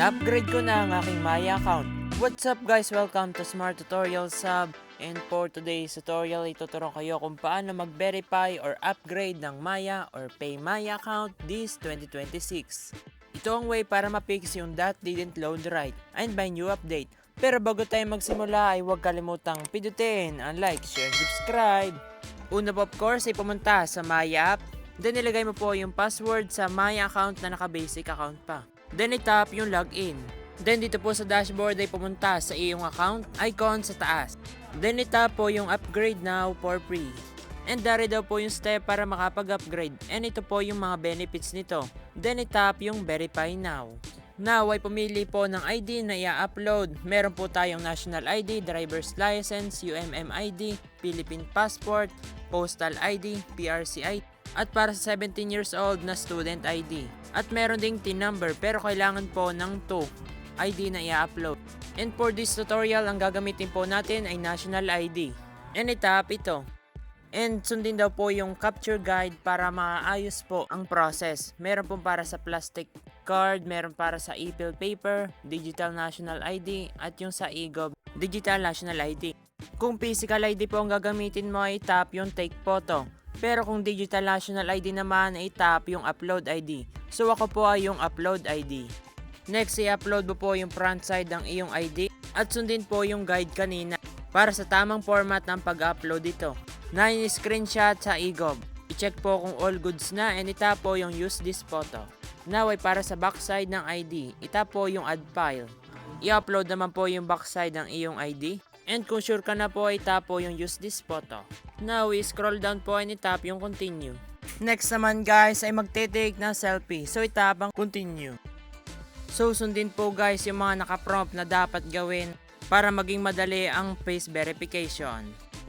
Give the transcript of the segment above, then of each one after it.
Na-upgrade ko na ang aking Maya account. What's up guys? Welcome to Smart Tutorial Sub. And for today's tutorial, ituturuan kayo kung paano mag-verify or upgrade ng Maya or Pay Maya account this 2026. Ito ang way para ma-fix yung that didn't load right and by new update. Pero bago tayo magsimula ay huwag kalimutang pindutin ang like, share, and subscribe. Una po of course ay pumunta sa Maya app. Then ilagay mo po yung password sa Maya account na naka-basic account pa. Then itap yung login. Then dito po sa dashboard ay pumunta sa iyong account icon sa taas. Then itap po yung upgrade now for free. And dari daw po yung step para makapag-upgrade. And ito po yung mga benefits nito. Then itap yung verify now. Now ay pumili po ng ID na i-upload. Meron po tayong national ID, driver's license, UMMID, Philippine passport, postal ID, PRC ID, at para sa 17 years old na student ID. At meron ding TIN number pero kailangan po ng 2 ID na i-upload. And for this tutorial, ang gagamitin po natin ay national ID. And itap ito. And sundin daw po yung capture guide para maayos po ang process. Meron po para sa plastic card, meron para sa e-fill paper, digital national ID, at yung sa e-gov, digital national ID. Kung physical ID po ang gagamitin mo ay tap yung take photo. Pero kung digital national ID naman ay tap yung upload ID. So ako po ay yung upload ID. Next, i-upload mo po yung front side ng iyong ID at sundin po yung guide kanina para sa tamang format ng pag-upload ito. Na screenshot sa e-gov. I-check po kung all goods na and itap po yung use this photo. Now ay para sa backside ng ID, itap po yung add file. I-upload naman po yung backside ng iyong ID. And kung sure ka na po ay tap po yung use this photo. Now i-scroll down po and itap yung continue. Next naman guys ay magte-take ng selfie. So itap ang continue. So sundin po guys yung mga nakaprompt na dapat gawin para maging madali ang face verification.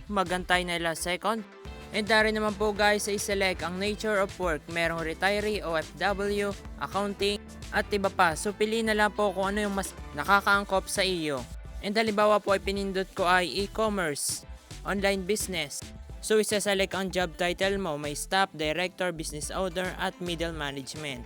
Magantay na ilang second. And dari naman po guys ay select ang nature of work. Merong retiree, OFW, accounting, at iba pa. So piliin na lang po kung ano yung mas nakakaangkop sa iyo. And halimbawa po ay pinindot ko ay e-commerce, online business. So isa-select ang job title mo, may staff, director, business owner, at middle management.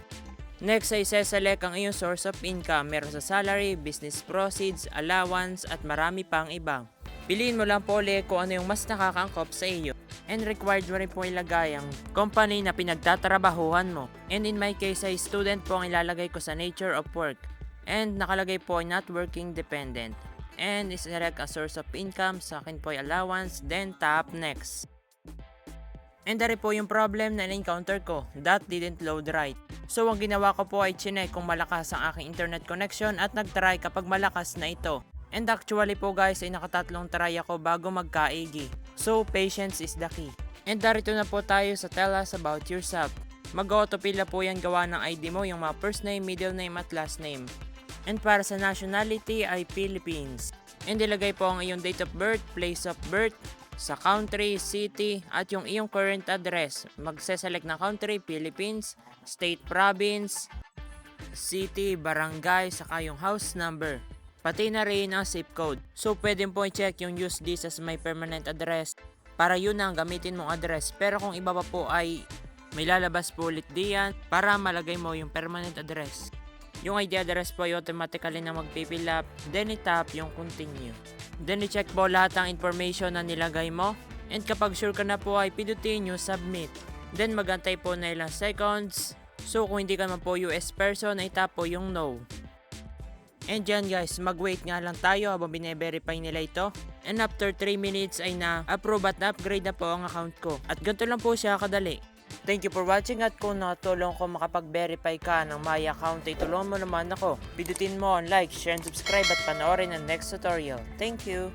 Next ay isa-select ang iyong source of income. Meron sa salary, business proceeds, allowance, at marami pang iba. Piliin mo lang po ulit kung ano yung mas nakakaangkop sa iyo. And required mo rin po ilagay ang company na pinagtatrabahuhan mo. And in my case ay student po ang ilalagay ko sa nature of work. And nakalagay po ay not working dependent. And select a source of income, sa akin po ay allowance, then tap next. And dari po yung problem na na-encounter ko, that didn't load right. So ang ginawa ko po ay chinek kung malakas ang aking internet connection at nagtry kapag malakas na ito. And actually po guys ay nakatatlong try ako bago magkaigi. So patience is the key. And darito na po tayo sa tell us about yourself. Mag-autofill na po yan gawa ng ID mo, yung mga first name, middle name at last name. And para sa nationality ay Philippines. And ilagay po ang iyong date of birth, place of birth, sa country, city, at yung iyong current address. Magse-select na country, Philippines, state, province, city, barangay, saka yung house number. Pati na rin ang zip code. So pwede po i-check yung use this as my permanent address para yun ang gamitin mong address. Pero kung iba pa po ay may lalabas po ulit diyan para malagay mo yung permanent address. Yung ID address po ay automatically na magpipill up, then itap yung continue. Then i-check po lahat ng information na nilagay mo, and kapag sure ka na po ay pindutin yung submit. Then magantay po na ilang seconds. So kung hindi ka naman po US person ay tap po yung no. And dyan guys, mag-wait nga lang tayo habang bine-verify nila ito. And after 3 minutes ay na-approve at na-upgrade na po ang account ko. At ganito lang po siya kadali. Thank you for watching at kung nakatulong ko makapag-verify ka ng Maya account ay tulungan mo naman ako. Pindutin mo ang like, share, and subscribe at panoorin ang next tutorial. Thank you!